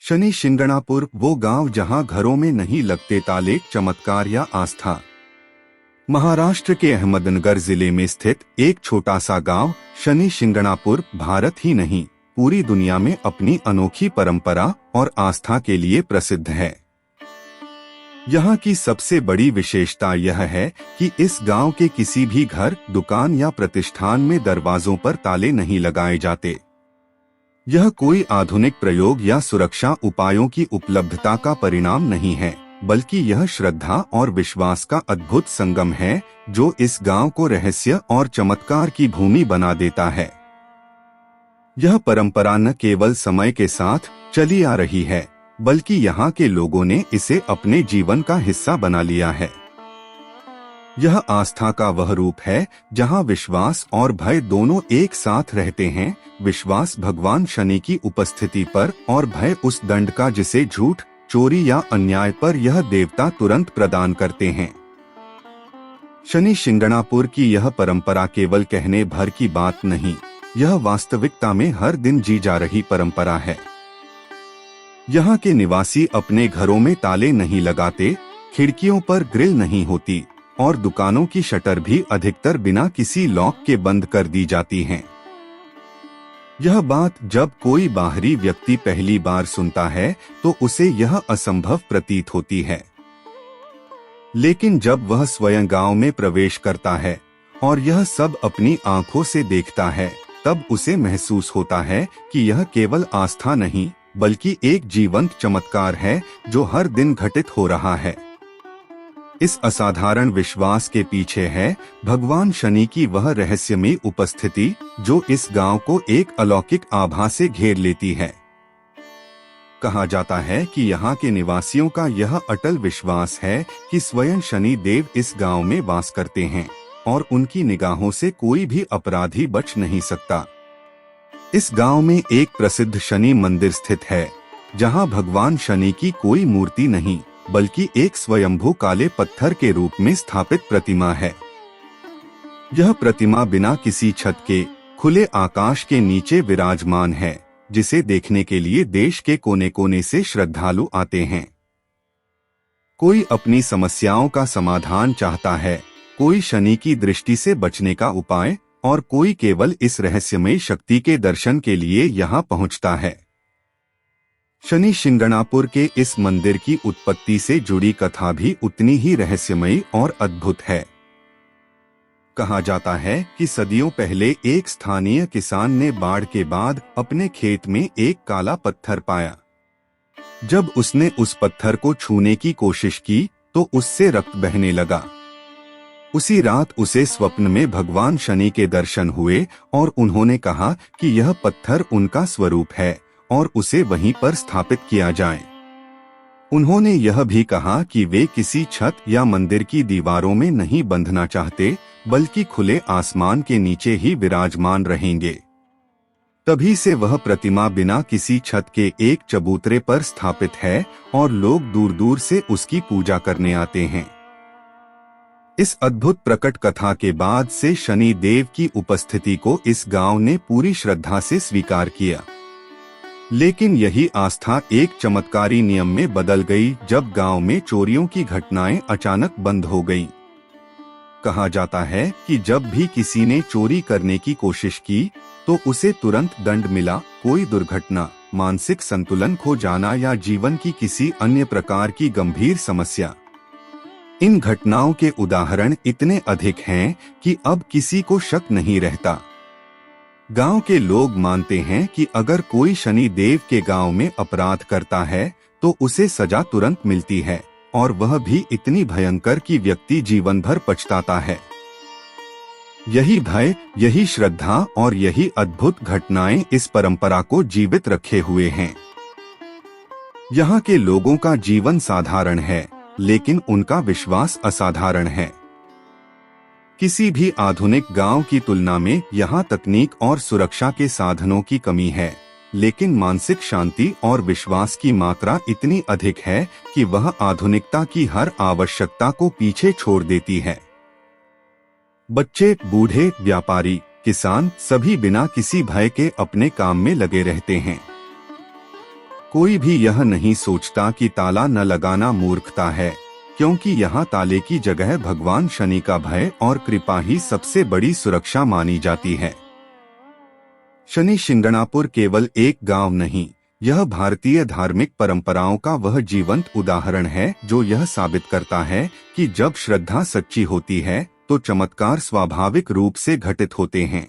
शनि शिंगणापुर वो गांव जहां घरों में नहीं लगते ताले, चमत्कार या आस्था। महाराष्ट्र के अहमदनगर जिले में स्थित एक छोटा सा गांव शनि शिंगणापुर भारत ही नहीं पूरी दुनिया में अपनी अनोखी परंपरा और आस्था के लिए प्रसिद्ध है। यहाँ की सबसे बड़ी विशेषता यह है कि इस गांव के किसी भी घर, दुकान या प्रतिष्ठान में दरवाजों पर ताले नहीं लगाए जाते। यह कोई आधुनिक प्रयोग या सुरक्षा उपायों की उपलब्धता का परिणाम नहीं है, बल्कि यह श्रद्धा और विश्वास का अद्भुत संगम है जो इस गांव को रहस्य और चमत्कार की भूमि बना देता है। यह परंपरा न केवल समय के साथ चली आ रही है, बल्कि यहाँ के लोगों ने इसे अपने जीवन का हिस्सा बना लिया है। यह आस्था का वह रूप है जहाँ विश्वास और भय दोनों एक साथ रहते हैं। विश्वास भगवान शनि की उपस्थिति पर और भय उस दंड का जिसे झूठ, चोरी या अन्याय पर यह देवता तुरंत प्रदान करते हैं। शनि शिंगणापुर की यह परंपरा केवल कहने भर की बात नहीं, यह वास्तविकता में हर दिन जी जा रही परंपरा है। यहाँ के निवासी अपने घरों में ताले नहीं लगाते, खिड़कियों पर ग्रिल नहीं होती और दुकानों की शटर भी अधिकतर बिना किसी लॉक के बंद कर दी जाती हैं। यह बात जब कोई बाहरी व्यक्ति पहली बार सुनता है तो उसे यह असंभव प्रतीत होती है, लेकिन जब वह स्वयं गांव में प्रवेश करता है और यह सब अपनी आंखों से देखता है, तब उसे महसूस होता है कि यह केवल आस्था नहीं, बल्कि एक जीवंत चमत्कार है जो हर दिन घटित हो रहा है। इस असाधारण विश्वास के पीछे है भगवान शनि की वह रहस्यमयी उपस्थिति जो इस गांव को एक अलौकिक आभा से घेर लेती है। कहा जाता है कि यहाँ के निवासियों का यह अटल विश्वास है कि स्वयं शनि देव इस गांव में वास करते हैं और उनकी निगाहों से कोई भी अपराधी बच नहीं सकता। इस गांव में एक प्रसिद्ध शनि मंदिर स्थित है, जहां भगवान शनि की कोई मूर्ति नहीं, बल्कि एक स्वयंभू काले पत्थर के रूप में स्थापित प्रतिमा है। यह प्रतिमा बिना किसी छत के खुले आकाश के नीचे विराजमान है, जिसे देखने के लिए देश के कोने कोने से श्रद्धालु आते हैं। कोई अपनी समस्याओं का समाधान चाहता है, कोई शनि की दृष्टि से बचने का उपाय और कोई केवल इस रहस्यमयी शक्ति के दर्शन के लिए यहाँ पहुँचता है। शनि शिंगणापुर के इस मंदिर की उत्पत्ति से जुड़ी कथा भी उतनी ही रहस्यमयी और अद्भुत है। कहा जाता है कि सदियों पहले एक स्थानीय किसान ने बाढ़ के बाद अपने खेत में एक काला पत्थर पाया। जब उसने उस पत्थर को छूने की कोशिश की तो उससे रक्त बहने लगा। उसी रात उसे स्वप्न में भगवान शनि के दर्शन हुए और उन्होंने कहा कि यह पत्थर उनका स्वरूप है और उसे वहीं पर स्थापित किया जाए। उन्होंने यह भी कहा कि वे किसी छत या मंदिर की दीवारों में नहीं बंधना चाहते, बल्कि खुले आसमान के नीचे ही विराजमान रहेंगे। तभी से वह प्रतिमा बिना किसी छत के एक चबूतरे पर स्थापित है और लोग दूर दूर से उसकी पूजा करने आते हैं। इस अद्भुत प्रकट कथा के बाद से शनि देव की उपस्थिति को इस गांव ने पूरी श्रद्धा से स्वीकार किया। लेकिन यही आस्था एक चमत्कारी नियम में बदल गई जब गांव में चोरियों की घटनाएं अचानक बंद हो गईं। कहा जाता है कि जब भी किसी ने चोरी करने की कोशिश की तो उसे तुरंत दंड मिला। कोई दुर्घटना, मानसिक संतुलन खो जाना या जीवन की किसी अन्य प्रकार की गंभीर समस्या। इन घटनाओं के उदाहरण इतने अधिक हैं कि अब किसी को शक नहीं रहता। गांव के लोग मानते हैं कि अगर कोई शनि देव के गांव में अपराध करता है तो उसे सजा तुरंत मिलती है, और वह भी इतनी भयंकर कि व्यक्ति जीवन भर पछताता है। यही भय, यही श्रद्धा और यही अद्भुत घटनाएं इस परंपरा को जीवित रखे हुए हैं। यहाँ के लोगों का जीवन साधारण है, लेकिन उनका विश्वास असाधारण है। किसी भी आधुनिक गांव की तुलना में यहाँ तकनीक और सुरक्षा के साधनों की कमी है, लेकिन मानसिक शांति और विश्वास की मात्रा इतनी अधिक है कि वह आधुनिकता की हर आवश्यकता को पीछे छोड़ देती है। बच्चे, बूढ़े, व्यापारी, किसान सभी बिना किसी भय के अपने काम में लगे रहते हैं। कोई भी यह नहीं सोचता कि ताला न लगाना मूर्खता है, क्योंकि यहाँ ताले की जगह भगवान शनि का भय और कृपा ही सबसे बड़ी सुरक्षा मानी जाती है। शनि शिंगणापुर केवल एक गांव नहीं, यह भारतीय धार्मिक परंपराओं का वह जीवंत उदाहरण है जो यह साबित करता है कि जब श्रद्धा सच्ची होती है तो चमत्कार स्वाभाविक रूप से घटित होते हैं।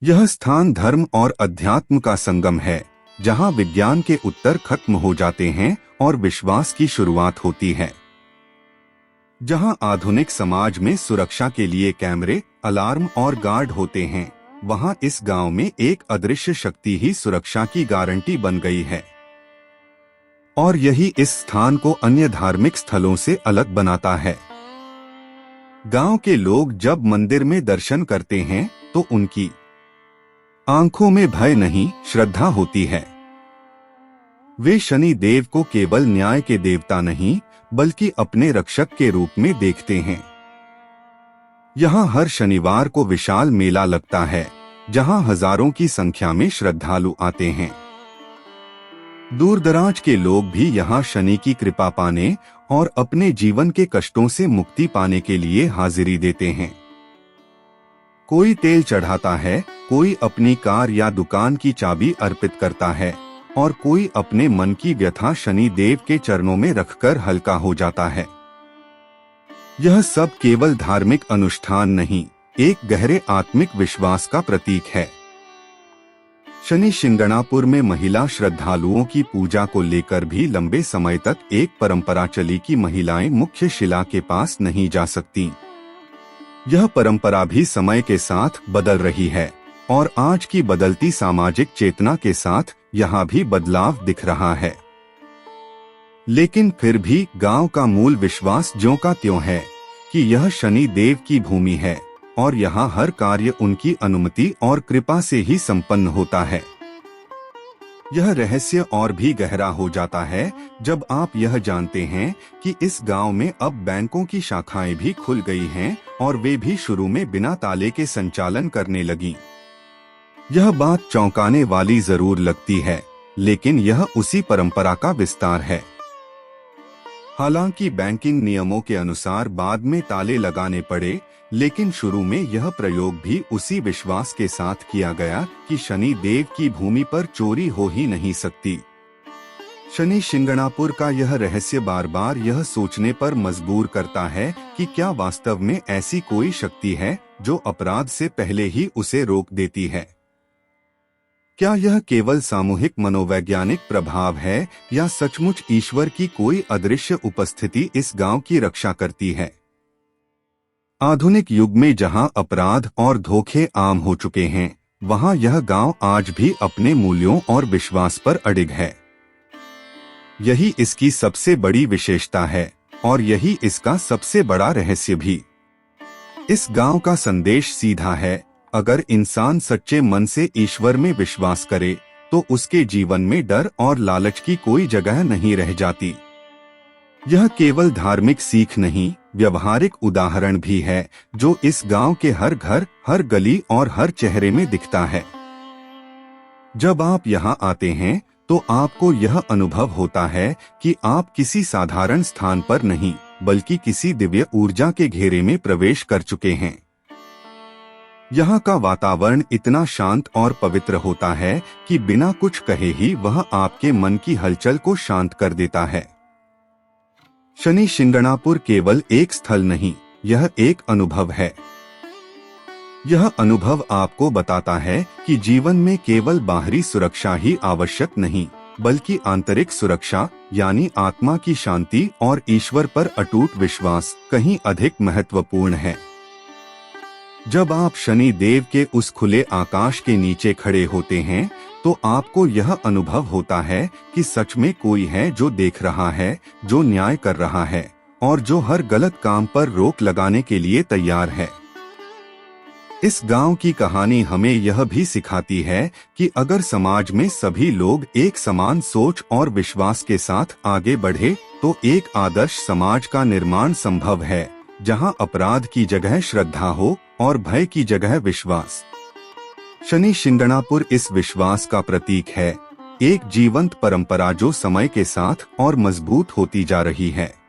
यह स्थान धर्म और अध्यात्म का संगम है, जहां विज्ञान के उत्तर खत्म हो जाते हैं और विश्वास की शुरुआत होती है। जहां आधुनिक समाज में सुरक्षा के लिए कैमरे, अलार्म और गार्ड होते हैं, वहां इस गांव में एक अदृश्य शक्ति ही सुरक्षा की गारंटी बन गई है। और यही इस स्थान को अन्य धार्मिक स्थलों से अलग बनाता है। गांव के लोग जब मंदिर में दर्शन करते हैं तो उनकी आंखों में भय नहीं, श्रद्धा होती है। वे शनि देव को केवल न्याय के देवता नहीं, बल्कि अपने रक्षक के रूप में देखते हैं। यहाँ हर शनिवार को विशाल मेला लगता है, जहाँ हजारों की संख्या में श्रद्धालु आते हैं। दूर दराज के लोग भी यहाँ शनि की कृपा पाने और अपने जीवन के कष्टों से मुक्ति पाने के लिए हाजिरी देते हैं। कोई तेल चढ़ाता है, कोई अपनी कार या दुकान की चाबी अर्पित करता है और कोई अपने मन की व्यथा शनि देव के चरणों में रखकर हल्का हो जाता है। यह सब केवल धार्मिक अनुष्ठान नहीं, एक गहरे आत्मिक विश्वास का प्रतीक है। शनि शिंगणापुर में महिला श्रद्धालुओं की पूजा को लेकर भी लंबे समय तक एक परंपरा चली कि महिलाएं मुख्य शिला के पास नहीं जा सकती। यह परंपरा भी समय के साथ बदल रही है और आज की बदलती सामाजिक चेतना के साथ यहाँ भी बदलाव दिख रहा है। लेकिन फिर भी गांव का मूल विश्वास ज्यों का त्यों है कि यह शनि देव की भूमि है और यहाँ हर कार्य उनकी अनुमति और कृपा से ही संपन्न होता है। यह रहस्य और भी गहरा हो जाता है जब आप यह जानते हैं कि इस गांव में अब बैंकों की शाखाएं भी खुल गई हैं और वे भी शुरू में बिना ताले के संचालन करने लगीं। यह बात चौंकाने वाली जरूर लगती है, लेकिन यह उसी परंपरा का विस्तार है। हालांकि बैंकिंग नियमों के अनुसार बाद में ताले लगाने पड़े, लेकिन शुरू में यह प्रयोग भी उसी विश्वास के साथ किया गया कि शनि देव की भूमि पर चोरी हो ही नहीं सकती। शनि शिंगणापुर का यह रहस्य बार बार यह सोचने पर मजबूर करता है कि क्या वास्तव में ऐसी कोई शक्ति है जो अपराध से पहले ही उसे रोक देती है। क्या यह केवल सामूहिक मनोवैज्ञानिक प्रभाव है या सचमुच ईश्वर की कोई अदृश्य उपस्थिति इस गांव की रक्षा करती है। आधुनिक युग में जहां अपराध और धोखे आम हो चुके हैं, वहां यह गांव आज भी अपने मूल्यों और विश्वास पर अडिग है। यही इसकी सबसे बड़ी विशेषता है और यही इसका सबसे बड़ा रहस्य भी। इस गांव का संदेश सीधा है, अगर इंसान सच्चे मन से ईश्वर में विश्वास करे तो उसके जीवन में डर और लालच की कोई जगह नहीं रह जाती। यह केवल धार्मिक सीख नहीं, व्यवहारिक उदाहरण भी है जो इस गांव के हर घर, हर गली और हर चेहरे में दिखता है। जब आप यहाँ आते हैं तो आपको यह अनुभव होता है कि आप किसी साधारण स्थान पर नहीं, बल्कि किसी दिव्य ऊर्जा के घेरे में प्रवेश कर चुके हैं। यहाँ का वातावरण इतना शांत और पवित्र होता है कि बिना कुछ कहे ही वह आपके मन की हलचल को शांत कर देता है। शनि शिंगणापुर केवल एक स्थल नहीं, यह एक अनुभव है। यह अनुभव आपको बताता है कि जीवन में केवल बाहरी सुरक्षा ही आवश्यक नहीं, बल्कि आंतरिक सुरक्षा यानी आत्मा की शांति और ईश्वर पर अटूट विश्वास कहीं अधिक महत्वपूर्ण है। जब आप शनि देव के उस खुले आकाश के नीचे खड़े होते हैं तो आपको यह अनुभव होता है कि सच में कोई है जो देख रहा है, जो न्याय कर रहा है और जो हर गलत काम पर रोक लगाने के लिए तैयार है। इस गांव की कहानी हमें यह भी सिखाती है कि अगर समाज में सभी लोग एक समान सोच और विश्वास के साथ आगे बढ़े तो एक आदर्श समाज का निर्माण संभव है, जहां अपराध की जगह श्रद्धा हो और भय की जगह विश्वास। शनि शिंगणापुर इस विश्वास का प्रतीक है एक जीवंत परंपरा जो समय के साथ और मजबूत होती जा रही है।